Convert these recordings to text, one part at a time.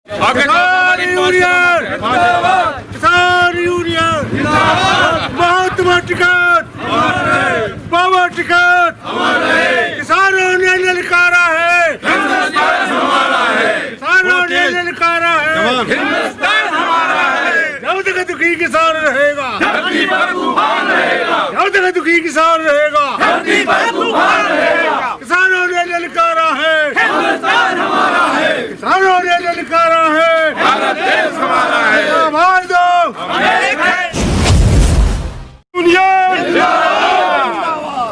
किसान यूनियन, किसान यूनियन, महात्मा टिकट, बाबा टिकट, किसानों ने ललकारा है, किसानों ने ललकारा है, हिंदुस्तान हमारा है। जब तक दुखी किसान रहेगा, धरती पर तूफान रहेगा, जब तक दुखी किसान रहेगा, धरती पर तूफान रहेगा। किसानों ने ललकारा है, हिंदुस्तान हमारा है, किसानों ने ललकारा है, भारत देश हमारा है। आवाज दो,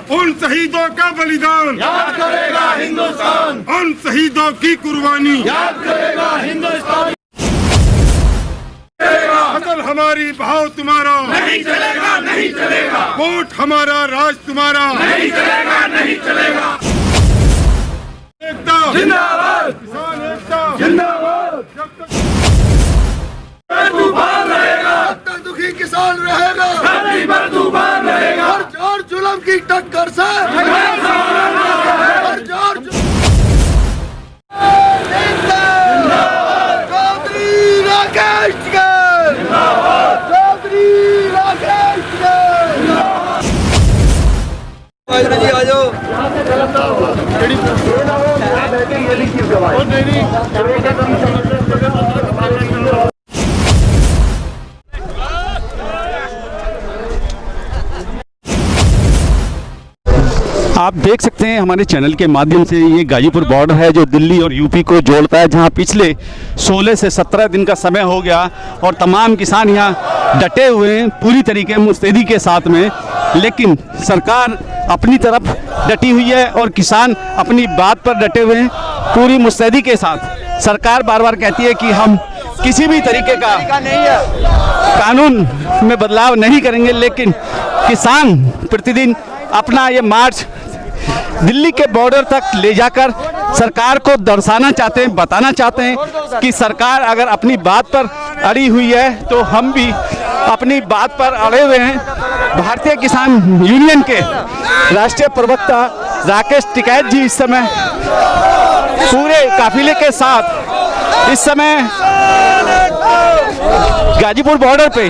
उन शहीदों का बलिदान याद करेगा हिंदुस्तान, उन शहीदों की कुर्बानी याद करेगा हिंदुस्तान। फसल हमारी भाव तुम्हारा नहीं चलेगा, नहीं चलेगा। वोट हमारा राज तुम्हारा नहीं चलेगा, नहीं चलेगा। एकता जिंदाबाद, किसान एकता जिंदाबाद। जब तक तूफान रहेगा, तब तक दुखी किसान रहेगा, धरती पर तूफान रहेगा। हर जोर जुल्म की टक्कर से हर जोर चौधरी राकेश जी आ जाओ। आप देख सकते हैं हमारे चैनल के माध्यम से ये गाजीपुर बॉर्डर है जो दिल्ली और यूपी को जोड़ता है, जहां पिछले 16 से 17 दिन का समय हो गया और तमाम किसान यहां डटे हुए हैं पूरी तरीके मुस्तैदी के साथ में। लेकिन सरकार अपनी तरफ डटी हुई है और किसान अपनी बात पर डटे हुए हैं पूरी मुस्तैदी के साथ। सरकार बार बार कहती है कि हम किसी भी तरीके का कानून में बदलाव नहीं करेंगे, लेकिन किसान प्रतिदिन अपना ये मार्च दिल्ली के बॉर्डर तक ले जाकर सरकार को दर्शाना चाहते हैं, बताना चाहते हैं कि सरकार अगर अपनी बात पर अड़ी हुई है तो हम भी अपनी बात पर अड़े हुए हैं। भारतीय किसान यूनियन के राष्ट्रीय प्रवक्ता राकेश टिकैत जी इस समय पूरे काफिले के साथ इस समय गाजीपुर बॉर्डर पे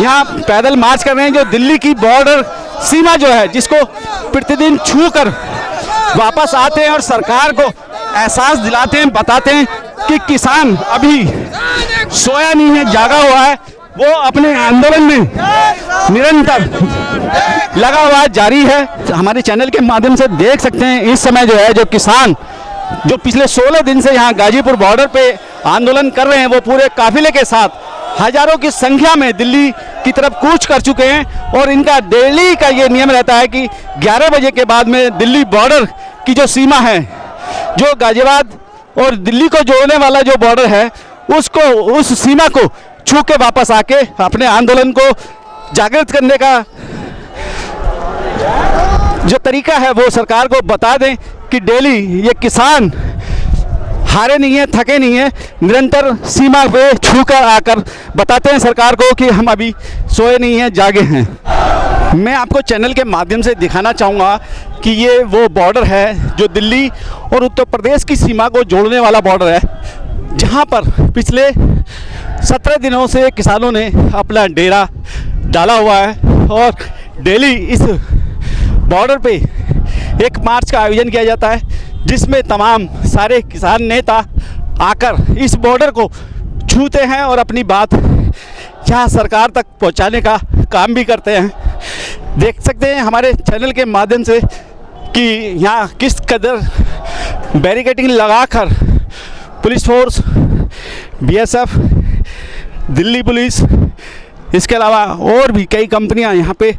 यहाँ पैदल मार्च कर रहे हैं, जो दिल्ली की बॉर्डर सीमा जो है जिसको प्रतिदिन छू कर वापस आते हैं और सरकार को एहसास दिलाते हैं, बताते हैं कि किसान अभी सोया नहीं है, जागा हुआ है, वो अपने आंदोलन में निरंतर लगा हुआ जारी है। हमारे चैनल के माध्यम से देख सकते हैं इस समय जो है जो किसान जो पिछले 16 दिन से यहाँ गाजीपुर बॉर्डर पे आंदोलन कर रहे हैं वो पूरे काफिले के साथ हजारों की संख्या में दिल्ली की तरफ कूच कर चुके हैं और इनका डेली का ये नियम रहता है कि 11 बजे के बाद में दिल्ली बॉर्डर की जो सीमा है, जो गाजियाबाद और दिल्ली को जोड़ने वाला जो बॉर्डर है, उसको उस सीमा को छू के वापस आके अपने आंदोलन को जागृत करने का जो तरीका है वो सरकार को बता दें कि डेली ये किसान हारे नहीं है, थके नहीं है, निरंतर सीमा पे छू कर आकर बताते हैं सरकार को कि हम अभी सोए नहीं हैं, जागे हैं। मैं आपको चैनल के माध्यम से दिखाना चाहूँगा कि ये वो बॉर्डर है जो दिल्ली और उत्तर प्रदेश की सीमा को जोड़ने वाला बॉर्डर है, जहाँ पर पिछले 17 दिनों से किसानों ने अपना डेरा डाला हुआ है और डेली इस बॉर्डर पे एक मार्च का आयोजन किया जाता है, जिसमें तमाम सारे किसान नेता आकर इस बॉर्डर को छूते हैं और अपनी बात यहाँ सरकार तक पहुँचाने का काम भी करते हैं। देख सकते हैं हमारे चैनल के माध्यम से कि यहाँ किस कदर बैरिकेडिंग लगाकर police force, BSF, Delhi police, इसके अलावा और भी कई कंपनियाँ यहाँ पे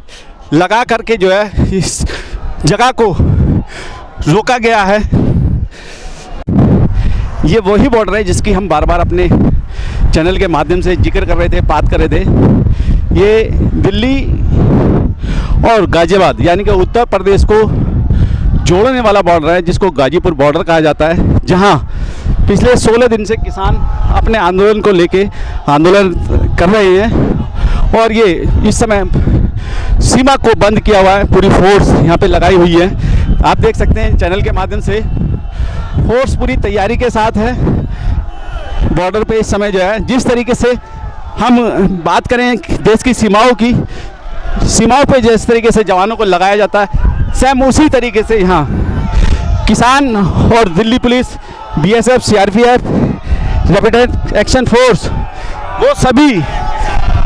लगा करके जो है इस जगह को रोका गया है। ये वही बॉर्डर है जिसकी हम बार बार अपने चैनल के माध्यम से जिक्र कर रहे थे, बात कर रहे थे। ये दिल्ली और गाजियाबाद यानी कि उत्तर प्रदेश को जोड़ने वाला बॉर्डर है, जिसको गाजीपुर बॉर्डर कहा जाता है, जहां पिछले 16 दिन से किसान अपने आंदोलन को लेके आंदोलन कर रहे हैं और ये इस समय सीमा को बंद किया हुआ है, पूरी फोर्स यहाँ पे लगाई हुई है। आप देख सकते हैं चैनल के माध्यम से फोर्स पूरी तैयारी के साथ है। बॉर्डर पे इस समय जो है जिस तरीके से हम बात करें देश की सीमाओं पे जिस तरीके से जवानों को लगाया जाता है, सेम उसी तरीके से यहाँ किसान और Delhi police, BSF, CRPF, rapid action force, वो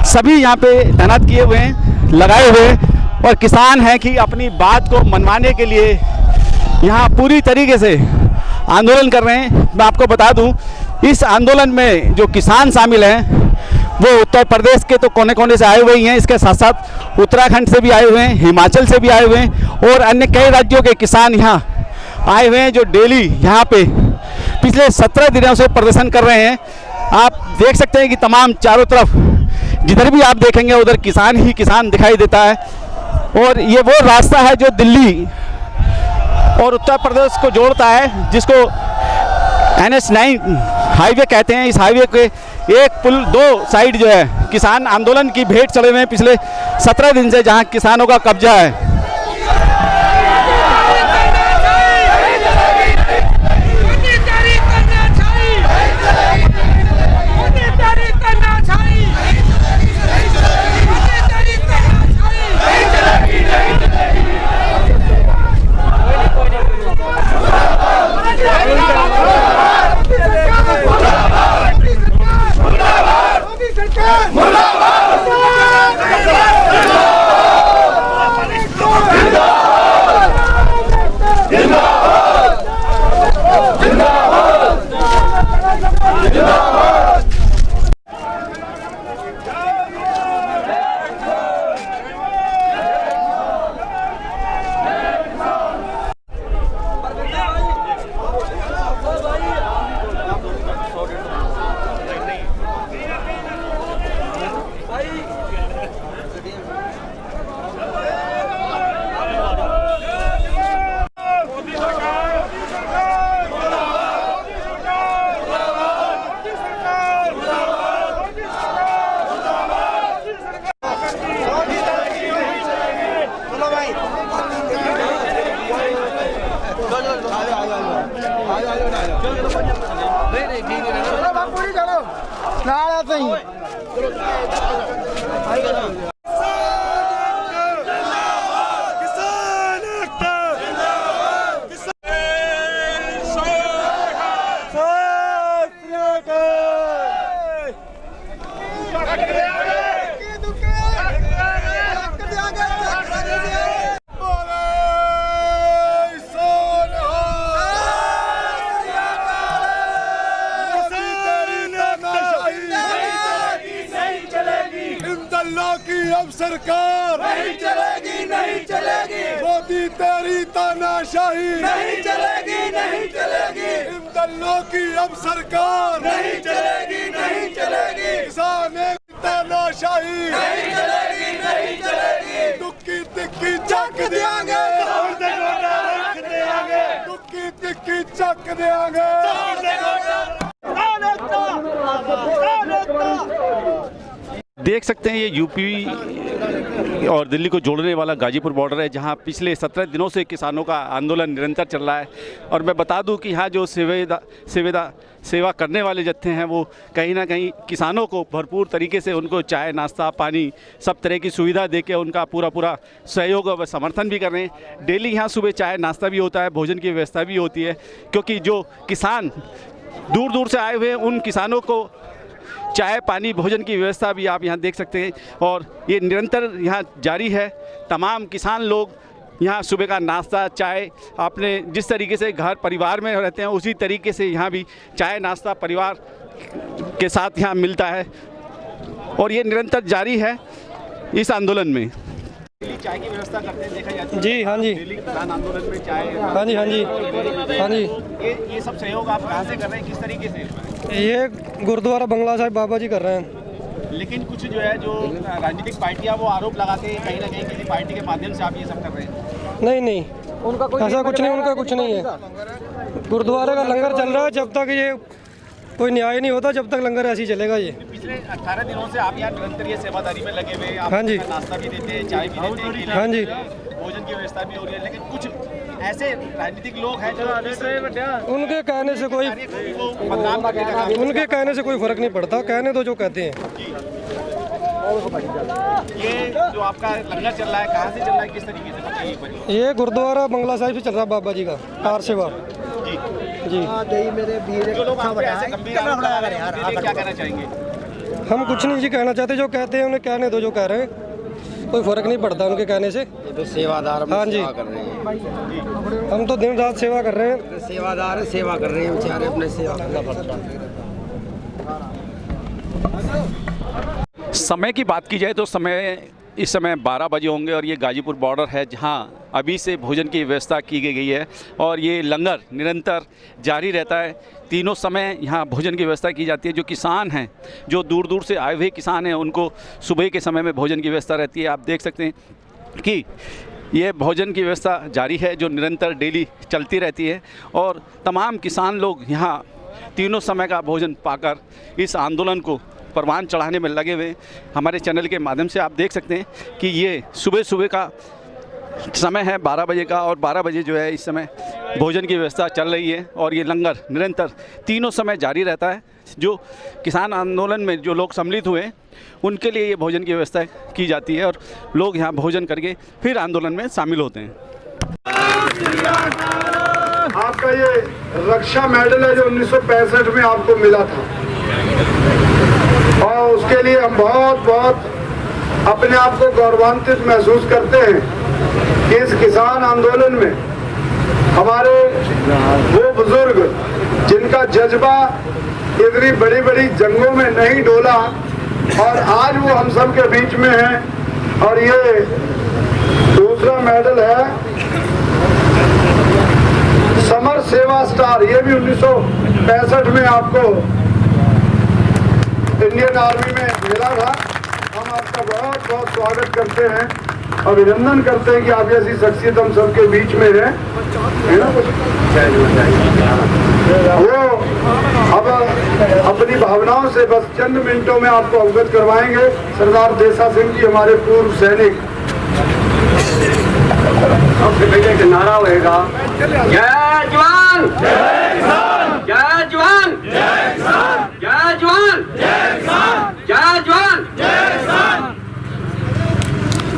सभी यहाँ पे तैनात किए हुए हैं, लगाए हुए हैं। और किसान हैं कि अपनी बात को मनवाने के लिए यहाँ पूरी तरीके से आंदोलन कर रहे हैं। मैं आपको बता दूं, इस आंदोलन में जो किसान शामिल हैं वो उत्तर प्रदेश के तो कोने कोने से आए हुए ही हैं, इसके साथ साथ उत्तराखंड से भी आए हुए हैं, हिमाचल से भी आए हुए हैं और अन्य कई राज्यों के किसान यहाँ आए हुए हैं, जो डेली यहाँ पे पिछले 17 दिनों से प्रदर्शन कर रहे हैं। आप देख सकते हैं कि तमाम चारों तरफ जिधर भी आप देखेंगे उधर किसान ही किसान दिखाई देता है। और ये वो रास्ता है जो दिल्ली और उत्तर प्रदेश को जोड़ता है, जिसको NH9 हाईवे कहते हैं। इस हाईवे के एक पुल दो साइड जो है किसान आंदोलन की भेंट चढ़े हुए हैं पिछले 17 दिन से, जहां किसानों का कब्जा है। अब सरकार नहीं चलेगी, नहीं चलेगी। मोदी तेरी तानाशाही नहीं चलेगी, नहीं चलेगी। इन दलों की अब सरकार नहीं चलेगी, नहीं चलेगी। किसान तानाशाही नहीं चलेगी, नहीं चलेगी। दुक्की तिक्की चक देंगे, दुक्की तिक्की चक देंगे। देख सकते हैं ये यूपी और दिल्ली को जोड़ने वाला गाजीपुर बॉर्डर है, जहां पिछले 17 दिनों से किसानों का आंदोलन निरंतर चल रहा है। और मैं बता दूं कि यहाँ जो सेवा करने वाले जत्थे हैं वो कहीं ना कहीं किसानों को भरपूर तरीके से उनको चाय, नाश्ता, पानी सब तरह की सुविधा देके उनका पूरा सहयोग और समर्थन भी कर रहे हैं। डेली यहाँ सुबह चाय नाश्ता भी होता है, भोजन की व्यवस्था भी होती है, क्योंकि जो किसान दूर दूर से आए हुए हैं उन किसानों को चाय, पानी, भोजन की व्यवस्था भी आप यहाँ देख सकते हैं। और ये निरंतर यहाँ जारी है। तमाम किसान लोग यहाँ सुबह का नाश्ता, चाय, आपने जिस तरीके से घर परिवार में रहते हैं उसी तरीके से यहाँ भी चाय नाश्ता परिवार के साथ यहाँ मिलता है। और ये निरंतर जारी है इस आंदोलन में। चाय की व्यवस्था करते हैं, देखा जाता है। जी हाँ जी, दिल्ली किसान आंदोलन में चाय, हाँ जी, हाँ जी, हाँ जी। ये सब सहयोग आप कहाँ से कर रहे हैं, किस तरीके से? ये गुरुद्वारा बंगला साहिब बाबा जी कर रहे हैं। लेकिन कुछ जो है जो राजनीतिक पार्टियां वो आरोप लगाते हैं कहीं ना कहीं किसी पार्टी के माध्यम से आप ये सब कर रहे हैं। नहीं नहीं, उनका कोई ऐसा कुछ नहीं, उनका कुछ नहीं है। गुरुद्वारे का लंगर चल रहा है, जब तक ये कोई न्याय नहीं होता जब तक लंगर ऐसे ही चलेगा। ये पिछले 18 दिनों से आप यहाँ निरंतर ये सेवादारी में लगे हुए हैं। हाँ जी, नाश्ता भी देते हैं, चाय भी देते हैं, हाँ जी, भोजन की व्यवस्था भी हो रही है। लेकिन कुछ ऐसे राजनीतिक लोग हैं जो उनके कहने से कोई फर्क नहीं पड़ता, कहने दो जो कहते हैं। ये जो आपका लंगर चल रहा है, कहाँ से चल रहा है, किस तरीके से बताइए एक बार। ये गुरुद्वारा बंगला साहिब से चल रहा है बाबा जी का कार सेवा जी जी। जो लोग आप पे ऐसे गंभीर आरोप लगा रहे हैं, आप क्या कहना चाहेंगे? हम कुछ नहीं जी कहना चाहते, जो कहते हैं उन्हें कहने दो जो कह रहे हैं, कोई फर्क नहीं पड़ता उनके कहने से। तो सेवादार हाँ जी, कर रहे हैं, हम तो दिन रात सेवा कर रहे हैं। सेवादार है, सेवा कर रहे हैं बेचारे, अपने सेवा करना पड़ता है। समय की बात की जाए तो इस समय 12 बजे होंगे और ये गाजीपुर बॉर्डर है जहां अभी से भोजन की व्यवस्था की गई है और ये लंगर निरंतर जारी रहता है। तीनों समय यहाँ भोजन की व्यवस्था की जाती है। जो किसान हैं, जो दूर दूर से आए हुए किसान हैं, उनको सुबह के समय में भोजन की व्यवस्था रहती है। आप देख सकते हैं कि ये भोजन की व्यवस्था जारी है जो निरंतर डेली चलती रहती है और तमाम किसान लोग यहाँ तीनों समय का भोजन पाकर इस आंदोलन को परवान चढ़ाने में लगे हुए। हमारे चैनल के माध्यम से आप देख सकते हैं कि ये सुबह का समय है 12 बजे का और 12 बजे जो है इस समय भोजन की व्यवस्था चल रही है और ये लंगर निरंतर तीनों समय जारी रहता है। जो किसान आंदोलन में जो लोग सम्मिलित हुए उनके लिए ये भोजन की व्यवस्था की जाती है और लोग यहाँ भोजन करके फिर आंदोलन में शामिल होते हैं। आपका ये रक्षा मेडल है जो 1965 में आपको मिला था और उसके लिए हम बहुत अपने आप को गौरवान्वित महसूस करते हैं कि इस किसान आंदोलन में हमारे वो बुजुर्ग जिनका जज्बा इतनी बड़ी बड़ी जंगों में नहीं डोला और आज वो हम सब के बीच में है। और ये दूसरा मेडल है समर सेवा स्टार, ये भी 1965 में आपको इंडियन आर्मी में मिला था। हम आपका बहुत स्वागत करते हैं, अभिनंदन करते हैं कि आप जैसी शख्सियत हम सबके बीच में है ना। वो अब अपनी भावनाओं से बस चंद मिनटों में आपको अवगत करवाएंगे। सरदार देसा सिंह जी हमारे पूर्व सैनिक। सबसे पहले एक नारा होगा, जय जवान जय किसान, जय जवान जय किसान, जय जवान जय किसान, जय जवान जय किसान।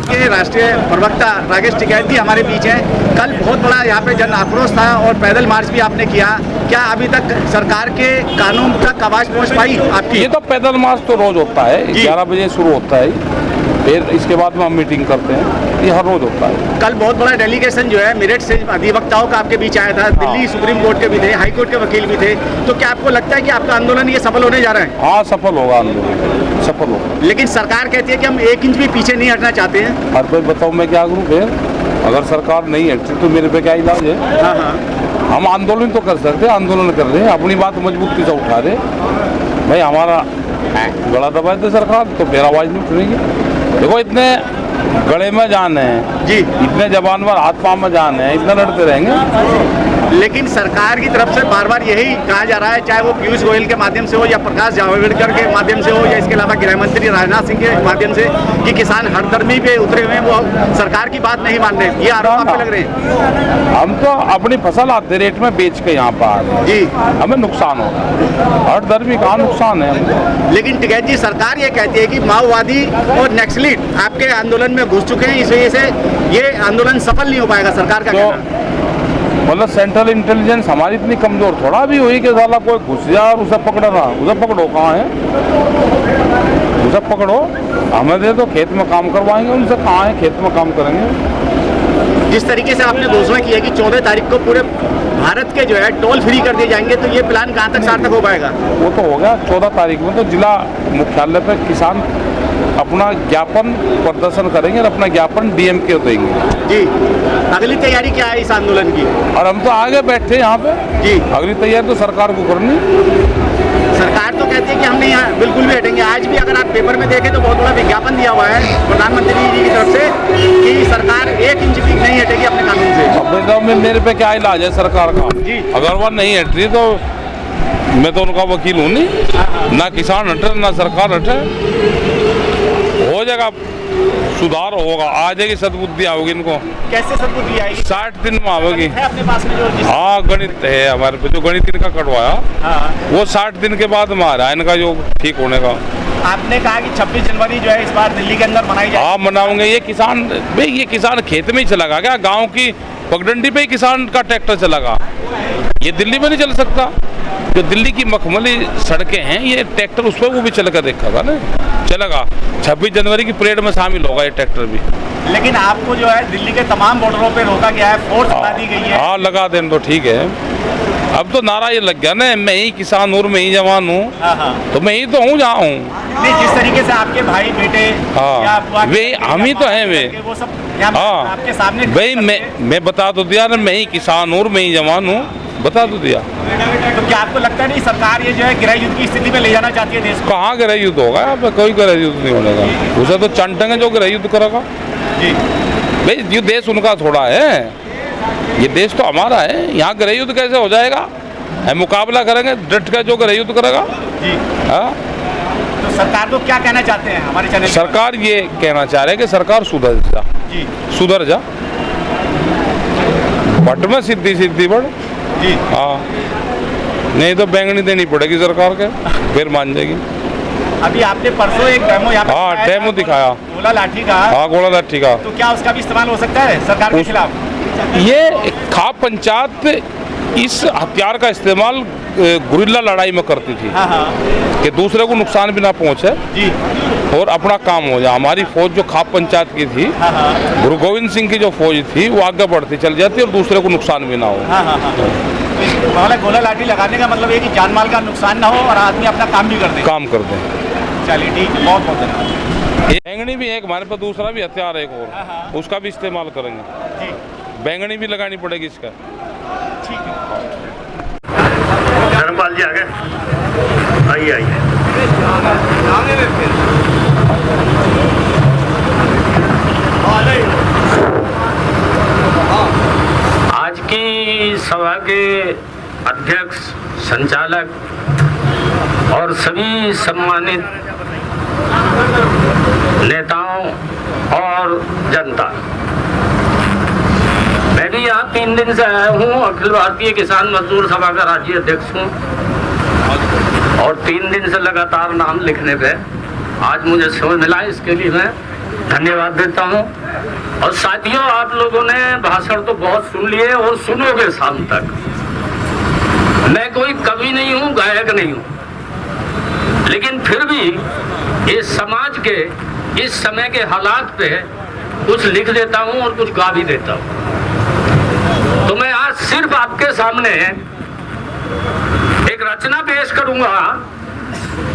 के राष्ट्रीय प्रवक्ता राकेश टिकैती हमारे बीच हैं। कल बहुत बड़ा यहाँ पे जन आक्रोश था और पैदल मार्च भी आपने किया। क्या अभी तक सरकार के कानून तक आवाज पहुँच पाई आपकी? ये तो पैदल मार्च तो रोज होता है, 11 बजे शुरू होता है, फिर इसके बाद में हम मीटिंग करते हैं, ये हर रोज होता है। कल बहुत बड़ा डेलीगेशन जो है मेरठ से अधिवक्ताओं का आपके बीच आया था, दिल्ली सुप्रीम कोर्ट के भी थे, हाई कोर्ट के वकील भी थे। तो क्या आपको लगता है कि आपका आंदोलन ये सफल होने जा रहा है? हाँ, सफल होगा आंदोलन, सफल होगा। लेकिन सरकार कहती है कि हम 1 इंच भी पीछे नहीं हटना चाहते हैं। हर कोई बताओ मैं क्या करूँ फिर? अगर सरकार नहीं हटती तो मेरे पे क्या इलाज है? हाँ हाँ, हम आंदोलन तो कर सकते हैं, आंदोलन कर रहे हैं, अपनी बात मजबूती से उठा रहे। भाई हमारा गला दबाए थे सरकार तो फिर आवाज नहीं उठेगी। देखो इतने गले में जान है जी, इतने जवान में हाथ पाँव में जान है, इतना लड़ते रहेंगे। लेकिन सरकार की तरफ से बार बार यही कहा जा रहा है, चाहे वो पीयूष गोयल के माध्यम से हो या प्रकाश जावड़ेकर के माध्यम से हो या इसके अलावा गृह मंत्री राजनाथ सिंह के माध्यम से, कि किसान हरदर्मी पे उतरे हुए हैं, वो सरकार की बात नहीं मान रहे। ये आरोप आप पे लग रहे हैं? हम तो अपनी फसल आधे रेट में बेच के यहाँ पर जी, हमें नुकसान हो, हरदर्मी का नुकसान है हमको। लेकिन टिकैत जी, सरकार ये कहती है कि माओवादी और नक्सली आपके आंदोलन में घुस चुके हैं, इस वजह से ये आंदोलन सफल नहीं हो पाएगा। सरकार का कहना मतलब सेंट्रल इंटेलिजेंस हमारी इतनी कमजोर थोड़ा भी हुई कि साला कोई घुस जा और उसे पकड़ रहा, उसे पकड़ो, कहाँ है उसे पकड़ो, हमें दे दो, खेत में काम करवाएंगे उनसे, कहाँ है खेत में काम करेंगे। जिस तरीके से आपने घोषणा की है कि 14 तारीख को पूरे भारत के जो है टोल फ्री कर दिए जाएंगे, तो ये प्लान कहाँ तक सार्थक हो पाएगा? वो तो हो गया 14 तारीख में तो जिला मुख्यालय पर किसान अपना ज्ञापन प्रदर्शन करेंगे और अपना ज्ञापन डीएम के देंगे जी। अगली तैयारी क्या है इस आंदोलन की? और हम तो आगे बैठे यहाँ पे जी। अगली तैयारी तो सरकार को करनी। सरकार तो कहती है कि हम नहीं बिल्कुल भी हटेंगे। आज भी अगर आप पेपर में देखें तो बहुत बड़ा विज्ञापन दिया हुआ है प्रधानमंत्री जी की तरफ से कि सरकार 1 इंच भी नहीं हटेगी अपने कानून से। अब मेरे पे क्या इलाज है सरकार का? जी। अगर वो नहीं हट रही तो मैं तो उनका वकील हूँ नहीं, ना किसान हटे ना सरकार हटे, हो जाएगा सुधार होगा, आ जाएगी, सद्बुद्धि आओगी इनको। कैसे सद्बुद्धि आएगी? 60 दिन में आओगी। है अपने पास में जो हाँ, गणित है हमारे पे, जो गणित इनका कटवाया वो 60 दिन के बाद में आ रहा है इनका जो ठीक होने का। आपने कहा कि 26 जनवरी जो है इस बार दिल्ली के अंदर मनाई जाएगी। हाँ, मनाओगे। ये किसान भाई, ये किसान खेत में ही चलागा क्या? गाँव की पगडंडी पे ही किसान का ट्रैक्टर चलागा, ये दिल्ली में नहीं चल सकता। जो दिल्ली की मखमली सड़कें हैं, ये ट्रैक्टर उस पर वो भी चल कर देखेगा ना, चलेगा। 26 जनवरी की परेड में शामिल होगा ये ट्रैक्टर भी। लेकिन आपको जो है दिल्ली के तमाम बॉर्डरों पे रोका गया है, फोर्स लगा दी गई है। हाँ, लगा दें तो ठीक है। अब तो नारा ये लग गया ना, मैं ही किसान हूँ, मैं ही जवान हूँ, तो मैं ही तो हूँ जहाँ हूँ। नहीं, जिस तरीके से आपके भाई बेटे या बुआ वे हम ही तो हैं, वे वो सब यहाँ आपके सामने भाई मैं बता तो दिया ना, मैं ही किसान हूँ, मैं ही जवान हूँ, बता तो दिया। तो क्या आपको लगता नहीं सरकार ये जो है गृह युद्ध की स्थिति में ले जाना चाहती है देश को? कहाँ गृह युद्ध होगा? यहाँ पे कोई गृह युद्ध नहीं होने का। उसे तो चंटेंगे जो गृह युद्ध करेगा जी। भाई, ये देश उनका थोड़ा है, ये देश तो हमारा है। यहाँ गृह युद्ध कैसे हो जाएगा? मुकाबला करेंगे डट कर, जो गृह युद्ध करेगा जी। हाँ, तो सरकार को क्या कहना चाहते हैं हमारे चैनल? सरकार ये कहना चाह रहे हैं कि सरकार सुधर जा जी, सुधर जा, बट में सीधी बढ़ जी। हाँ, नहीं तो बैंगनी देनी पड़ेगी सरकार के, फिर मान जाएगी। अभी आपने परसों एक डेमो यहाँ पे हाँ, दिखाया डेमो था, दिखाया। गोला लाठी का। हाँ, गोला लाठी का। तो क्या उसका भी इस्तेमाल हो सकता है सरकार के खिलाफ? ये खाप पंचायत इस हथियार का इस्तेमाल गुरिल्ला लड़ाई में करती थी, हाँ। कि दूसरे को नुकसान भी ना पहुंचे जी। और अपना काम हो जाए। हमारी फौज जो खाप पंचायत की थी, हाँ। गुरु गोविंद सिंह की जो फौज थी, वो आगे बढ़ती चल जाती और दूसरे को नुकसान भी ना हो। हाँ। तो गोला लाठी लगाने का मतलब है कि जान माल का नुकसान ना हो और आदमी अपना काम भी कर दे। काम कर दें। चलिए ठीक है, बहुत बहुत धन्यवाद। बैंगनी भी एक हमारे पास, दूसरा भी हथियार है एक और, उसका भी इस्तेमाल करेंगे। बैंगनी भी लगानी पड़ेगी इसका। ठीक है। धर्मपाल जी आ गए, आइए। आज की सभा के अध्यक्ष, संचालक और सभी सम्मानित नेताओं और जनता, मैं भी यहाँ 3 दिन से आया हूँ। अखिल भारतीय किसान मजदूर सभा का राज्य अध्यक्ष हूँ और 3 दिन से लगातार नाम लिखने पे आज मुझे समय मिला, इसके लिए मैं धन्यवाद देता हूँ। और साथियों, आप लोगों ने भाषण तो बहुत सुन लिए और सुनोगे शाम तक। मैं कोई कवि नहीं हूँ, गायक नहीं हूँ, लेकिन फिर भी इस समाज के इस समय के हालात पे कुछ लिख देता हूँ और कुछ गा भी देता हूँ। तो मैं आज सिर्फ आपके सामने एक रचना पेश करूंगा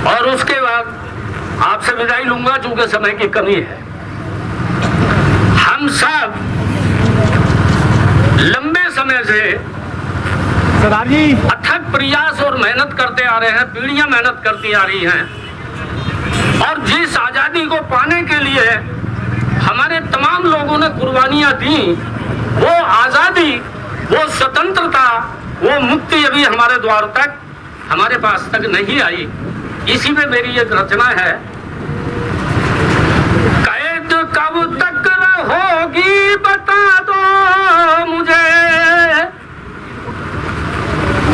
और उसके बाद आपसे विदाई लूंगा, चूंकि समय की कमी है। हम सब लंबे समय से सरदार जी अथक प्रयास और मेहनत करते आ रहे हैं, पीढ़ियां मेहनत करती आ रही हैं, और जिस आजादी को पाने के लिए हमारे तमाम लोगों ने कुर्बानियां दी, वो आजादी, वो स्वतंत्रता, वो मुक्ति अभी हमारे द्वार तक, हमारे पास तक नहीं आई। इसी में मेरी एक रचना है। कैद कब तक रहोगी बता दो मुझे,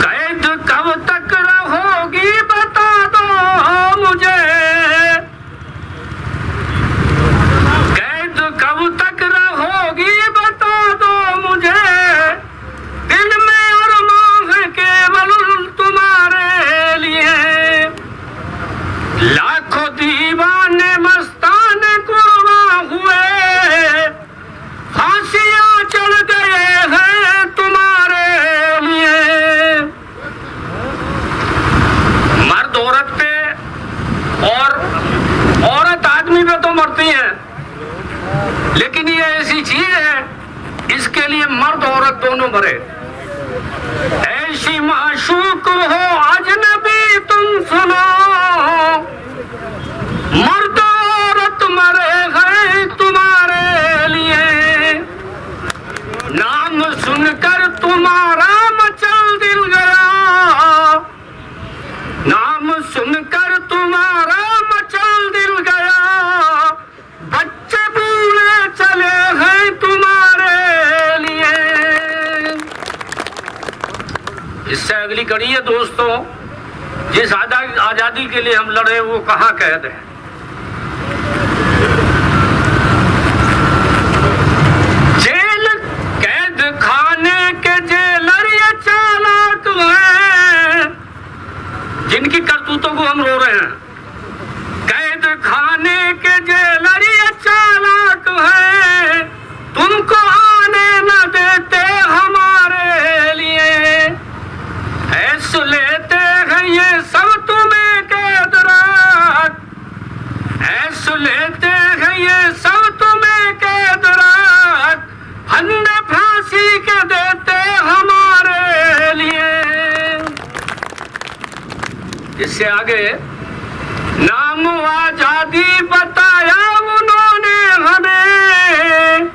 कैद कब तक रहोगी बता दो मुझे, कैद कब तक रहोगी बता दो मुझे, दिल में अरमान है केवल तुम्हारे लिए, लाखों दीवाने मस्ताने कुर्बान हुए, फांसियां चढ़ गए हैं तुम्हारे लिए। मर्द औरत पे और औरत आदमी पे तो मरती है, लेकिन ये ऐसी चीज है, इसके लिए मर्द औरत दोनों मरे। ऐसी माशूक हो अजनबी तुम सुनो, मर्द औरत मरे हैं तुम्हारे लिए, नाम सुनकर तुम्हारा मचल दिल गया, नाम सुनकर तुम्हारा मचल दिल गया, बच्चे ऐसी कड़ी है दोस्तों, जिस आजादी के लिए हम लड़े वो कहाँ कैद है। जेल कैद खाने के जेलर ये चालाक हैं, जिनकी करतूतों को हम रो रहे हैं। कैद खाने के जेलर ये चालाक हैं, तुमको आने न देते हमारे लिए। ऐसे लेते हैं ये सब तुम्हें कैद रात, ऐसे लेते हैं ये सब तुम्हें कैद रात, फंदे फांसी के देते हमारे लिए। इससे आगे नाम आजादी बताया उन्होंने हमें,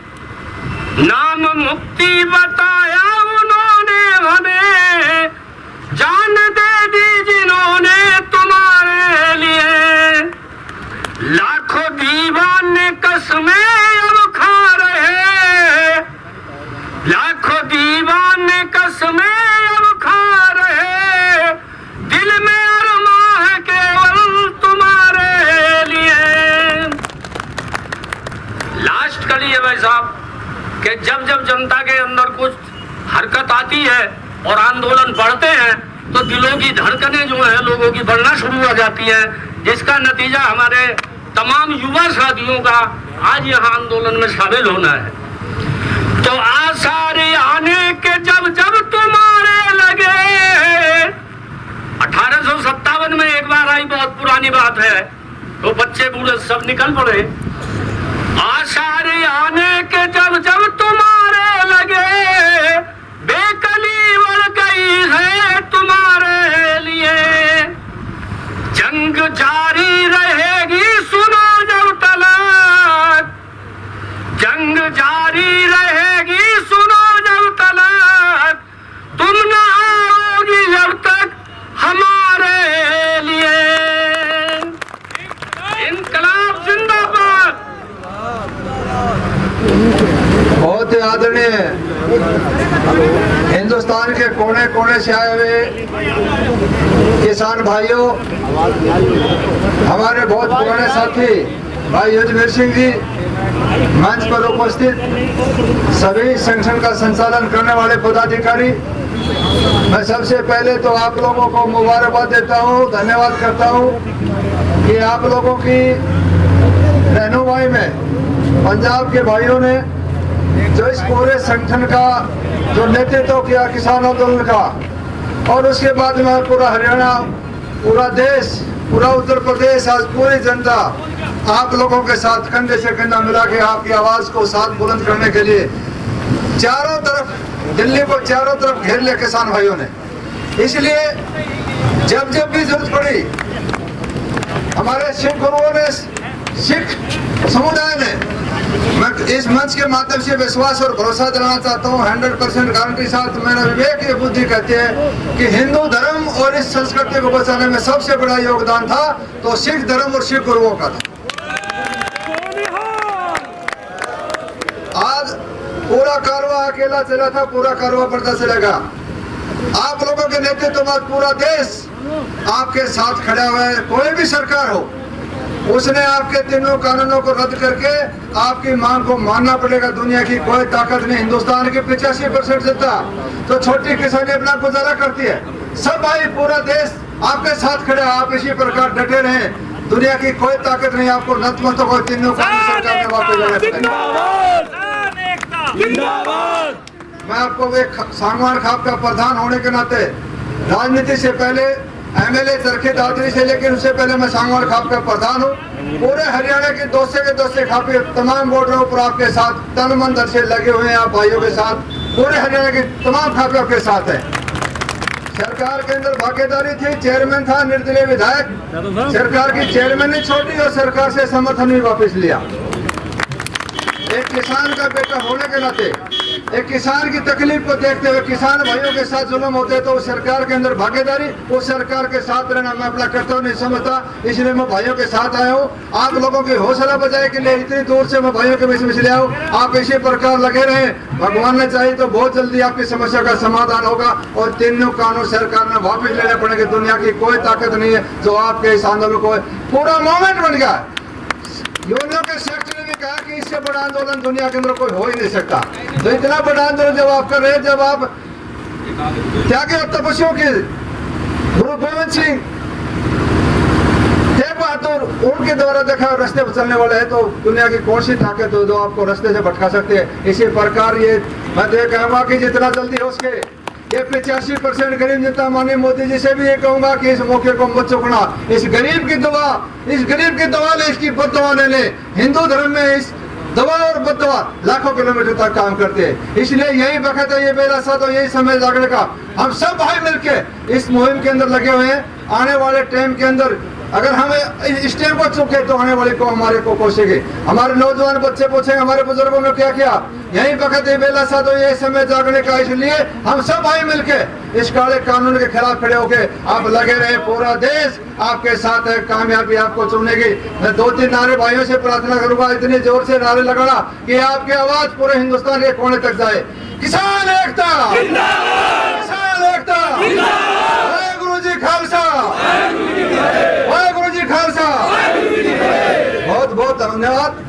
नाम मुक्ति बताया उन्होंने हमें, जान दे दी जिन्होंने तुम्हारे लिए। लाखों दीवाने कसमें अब खा रहे, लाखों दीवाने कसमें अब खा रहे, दिल में अरमां है केवल तुम्हारे लिए। लास्ट कड़ी है भाई साहब कि जब जब जनता के अंदर कुछ हरकत आती है और आंदोलन बढ़ते हैं तो दिलों की धड़कनें जो है लोगों की बढ़ना शुरू हो जाती है, जिसका नतीजा हमारे तमाम युवा साथियों का आज यहाँ आंदोलन में शामिल होना है। तो आसार आने के जब जब तुम्हारे लगे, 1857 में एक बार आई, बहुत पुरानी बात है, तो बच्चे बूढ़े सब निकल पड़े। आसार आने के जब जब तुम्हारे लगे, बेकली बढ़ गई है तुम्हारे लिए। जंग जारी रहेगी सुनो जब तलक, जंग जारी रहेगी सुनो जब तलक, तुम न आओगी जब तक हमारे लिए। इनकलाब जिंदाबाद। बहुत ही आदरणीय हिंदुस्तान के कोने कोने से आए हुए किसान भाइयों, हमारे बहुत पुराने साथी भाई युद्धवीर सिंह जी, मंच पर उपस्थित सभी संगठन का संचालन करने वाले पदाधिकारी, मैं सबसे पहले तो आप लोगों को मुबारकबाद देता हूँ, धन्यवाद करता हूँ कि आप लोगों की रहनुमाई में पंजाब के भाइयों ने जो इस पूरे संगठन का जो नेतृत्व किया किसान आंदोलन का, और उसके बाद में पूरा हरियाणा, पूरा देश, पूरा उत्तर प्रदेश, आज पूरी जनता आप लोगों के साथ कंधे से कंधा मिला के आपकी आवाज को साथ बुलंद करने के लिए चारों तरफ, दिल्ली को चारों तरफ घेर लिया किसान भाइयों ने। इसलिए जब जब भी जरूरत पड़ी, हमारे सिख गुरुओं ने, सिख समुदाय ने, मैं इस मंच के माध्यम से विश्वास और भरोसा दिलाना चाहता हूँ 100% गारंटी साथ, मेरा विवेक ये बुद्धि कहती है कि हिंदू धर्म और इस संस्कृति को बचाने में सबसे बड़ा योगदान था तो सिख धर्म और सिख गुरुओं का था। आज पूरा कारवां अकेला चला था, पूरा कारवां बढ़ता चलेगा। आप लोगों के नेतृत्व में पूरा देश आपके साथ खड़ा हुआ है। कोई भी सरकार हो, उसने आपके तीनों कानूनों को रद्द करके आपकी मांग को मानना पड़ेगा। दुनिया की कोई ताकत नहीं, हिंदुस्तान की 85% जनता तो छोटी किसानी अपना गुजारा करती है। सब भाई, पूरा देश आपके साथ खड़े, आप इसी प्रकार डटे रहे। दुनिया की कोई ताकत नहीं आपको नतमस्तक हो, तीनों कानून सरकार ने वापस। मैं आपको एक सांगवान खाप का प्रधान होने के नाते, राजनीति से पहले एमएलए चरखी दादरी से, लेकिन उससे पहले मैं सांगवान खाप का प्रधान हूँ। पूरे हरियाणा के दोस्ते खापे तमाम बॉर्डरों पर आपके साथ तन मन धन से लगे हुए हैं। आप भाइयों के साथ पूरे हरियाणा के तमाम खापे आपके साथ है। सरकार के अंदर भागीदारी थी, चेयरमैन था, निर्दलीय विधायक, सरकार की चेयरमैन ने छोड़ी और सरकार से समर्थन भी वापस लिया। एक किसान का बेटा होने के नाते एक किसान की तकलीफ को देखते हुए किसान भाइयों के साथ जुल्म होते हैं तो उस सरकार के अंदर भागीदारी, उस सरकार के साथ रहना मैं अपना कर्तव्य नहीं समझता, इसलिए मैं भाइयों के साथ आया हूँ। आप लोगों की हौसला बजाय के लिए इतनी दूर से मैं भाइयों के बीच में ले आऊँ। आप इसी प्रकार लगे रहे, भगवान ने चाहिए तो बहुत जल्दी आपकी समस्या का समाधान होगा और तीनों कानून सरकार ने वापस लेने पड़ेंगे। दुनिया की कोई ताकत नहीं है जो आपके इस आंदोलन को पूरा मूवमेंट बन गया। यूनियन के सेक्रेटरी ने भी कहा कि इससे बड़ा आंदोलन दुनिया के अंदर कोई हो ही नहीं सकता। तो इतना बड़ा आंदोलन जब आप कर रहे हैं, जब आप त्यागी और तपस्वियों के गुरु गोविंद सिंह तेग बहादुर उनके द्वारा देखा रास्ते पर चलने वाले हैं, तो दुनिया की कौन सी ताकत हो जो आपको रास्ते से भटका सकती है। इसी प्रकार ये मैं तो ये कहूँगा कि जितना जल्दी हो सके ये 85% गरीब जनता माननीय मोदी जी से भी ये कहूंगा कि इस मौके को मत चुकना। इस गरीब की दवा ले, इसकी बददुआ ले ले। हिंदू धर्म में इस दवा और बददुआ लाखों किलोमीटर तक काम करते हैं, इसलिए यही वक्त है, ये बेला सा तो यही समय जागने का। हम सब भाई मिलके इस मुहिम के अंदर लगे हुए हैं। आने वाले टाइम के अंदर अगर हम इस टाइम को चुके तो आने वाले को हमारे को कोसेंगे। हमारे नौजवान बच्चे पूछेंगे हमारे बुजुर्गों ने क्या किया। यही वक्त है, बेला सा तो ये समय जागने का, इसलिए हम सब भाई मिलके इस काले कानून के खिलाफ खड़े होके आप लगे रहे। पूरा देश आपके साथ है, कामयाबी आपको चुनेगी। मैं 2-3 नारे भाइयों से प्रार्थना करूंगा, इतने जोर से नारे लगाना कि आपकी आवाज पूरे हिंदुस्तान के कोने तक जाए। किसान एकता, किसान एकता, वाहेगुरु जी खालसा, वाहेगुरु जी खालसा। बहुत बहुत धन्यवाद।